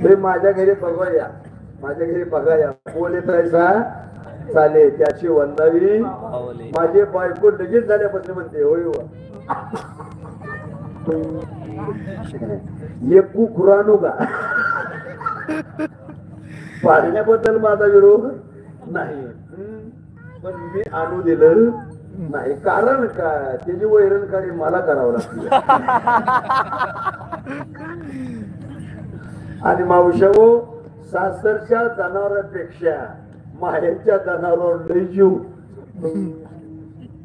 हे माझ्या घरी बघा या, माझ्या घरी बघा या, बोले पैसा चाले त्याची वंदावी माझे बायको लगेच झाल्यापासून म्हणते होय हो एक कुकुरानू का पाळण्याबद्दल माझा विरोध नाही, पण मी आणू दिलं नाही. कारण काय, त्याची वैरणकारी मला करावं लागते. आणि मावशा हो, सासरच्या जनावरांपेक्षा माहेरच्या जनावरांवर लय जीव.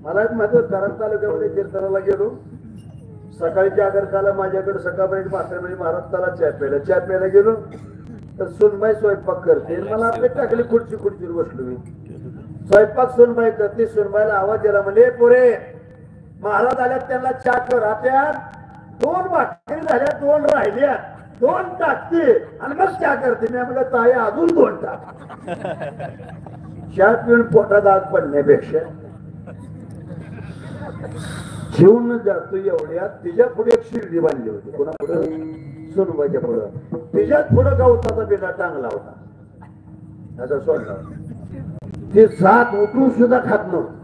मला माझं कराड तालुक्यामध्ये कीर्तनाला गेलो, सकाळच्या आगरकाला माझ्याकडे सकाळपर्यंत म्हातारपणी महाराष्ट्राला चहा प्यायला गेलो तर सुनबाई स्वयंपाक करते. मला आपले टाकली खुर्चीवर बसलो मी. स्वयंपाक सुनबाई करते. सुनबाईला आवाज दिला म्हणजे पोरे महाराज आल्यात त्यांना चहा कर. आता 2 भाकरी झाल्या, 2 राहिल्या, 2 टाकते आणि मग चहा करते. मी म्हणलं ताई अजून 2 टाक. चहा पिऊन पोटात आग पडण्यापेक्षा घेऊन जातो एवढ्यात. तिच्या पुढे एक शिर्डी बांधली होती. कोणा पुढे? सोनबाईच्या पुढं. तिच्यात पुढं गवताचा बिना टांगला होता, त्याचा सोडला. ते 7 उठून सुद्धा खात नव्हतं.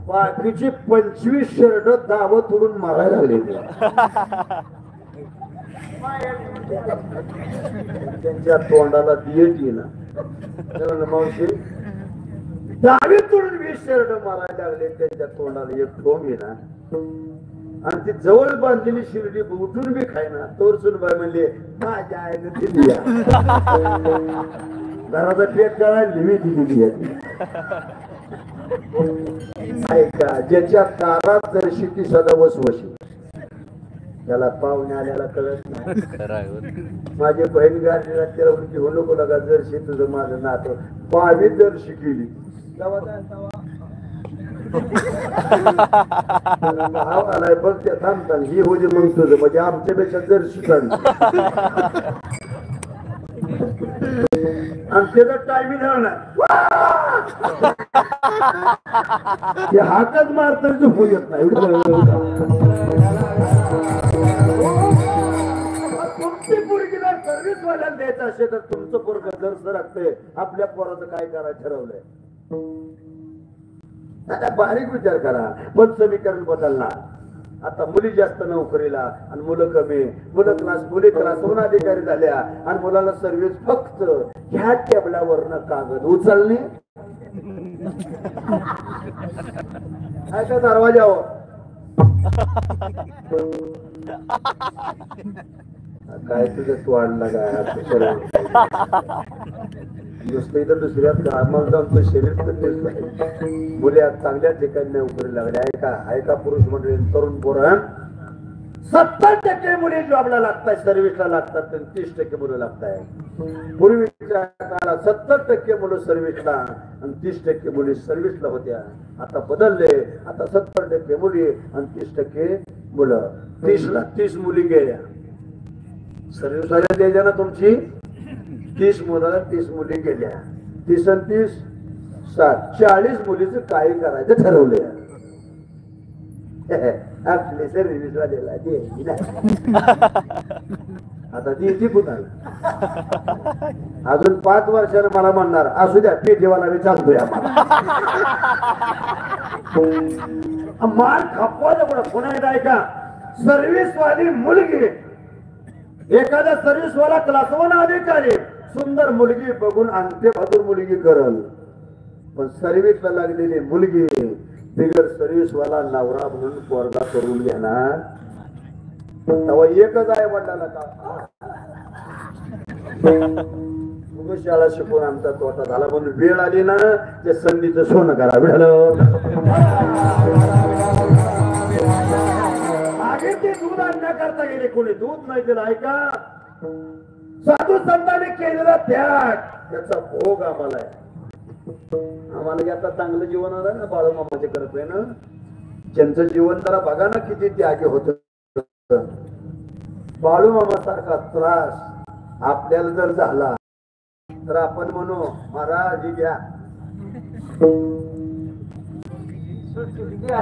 बाकीची 25 शर्ट दावत तोडून मारायला लागले. त्यांच्या तोंडाला दियट येईना. मावशी दावे तोडून 20 शर्ट मारायला लागले. त्यांच्या तोंडाला एक ठोंब येईना. आणि ती जवळ बांधलेली शिर्डी उठून बी खायना. तोर सुनबाई म्हणले माझ्या आईने दिली, घराचा पेट करायला लिमी दिलेली आहे. ऐका, ज्याच्या दारात जरशी ती सदा वसवशी, त्याला पाहुणे आल्याला कळत नाही. माझी बहीण गाडीला त्याला म्हणते हो नको लगा जरशी तुझं माझं नातं पावी जरशी केली भाव आलाय बघ त्या थांबताना ही होती मग तुझं म्हणजे आमच्यापेक्षा जरशी चालली. आणि त्याचा टायमिंग नाही हातच मारता झोपू येत नाही. तुमची पोरगीला सर्व्हिस वाल्याला द्यायचं असेल तर तुमचं पोरग जर लागतंय आपल्या पोराचं काय करायचं ठरवलंय. आता बारीक विचार करा. पण समीकरण बदलणार. आता मुली जास्त नोकरीला आणि मुलं कमी. मुली क्लास अधिकारी झाल्या आणि मुलाला सर्व्हिस फक्त ह्या टेबलावरनं कागद उचलणे. काय दरवाजावर काय तुझं तोडला काय नुसतं इथं दुसऱ्या कामाला जाऊन शरीर पण मुली आज चांगल्या ठिकाणी नोकरी लागल्या. ऐका पुरुष मंडळी तरुण पोरण 70% मुली जॉबला लागतात, सर्व्हिसला लागतात, 30% मुलं लागतात. पूर्वीच्या काळात 70% मुलं सर्व्हिसला आणि 30% मुली सर्व्हिसला होत्या. आता बदलले. आता 70% मुली आणि 30% मुलं. 30 मुली गेल्या. सर्व्हिस वाल्या द्यायच्या ना तुमची 30 मुलं 30 मुली गेल्या. 30 आणि 30 60 40 मुलीचं काही करायचं ठरवलंय. आपली सर्व्हिस वाल्याला द्यायची नाही. आता ती पुताला अजून 5 वर्षानं मला म्हणणार असू द्या पेटीवाला मी चालतोय आम्हाला. मार खपवायला पुढे पुन्हा एकदा ऐका. सर्व्हिस वाली मुलगी एखादा सर्व्हिस वाला क्लास 1 अधिकारी सुंदर मुलगी बघून अंत्य बहादूर मुलगी करल. पण सर्व्हिसला लागलेली मुलगी बिगर सर्व्हिस वाला नवरा म्हणून पोरगा करून घेणार. तेव्हा एकच आहे वडिलांना का शाळा शिकून आमचा तोटा झाला. म्हणून वेळ आली ना ते संधीचं सोनं करा. आगे ते दूध आणण्याकरता गेले. कोणी दूध नाही दिलं. ऐका, साधू संतांनी केलेला त्याग त्याचा भोग आम्हाला आहे. आम्हाला आता चांगलं जीवन आलं ना बाळूमामाचे करत आहे ना. ज्यांचं जीवन जरा बघा ना किती त्याग होत. बाळूमामा सारखा त्रास आपल्याला जर झाला तर आपण म्हणू महाराज घ्या सुटली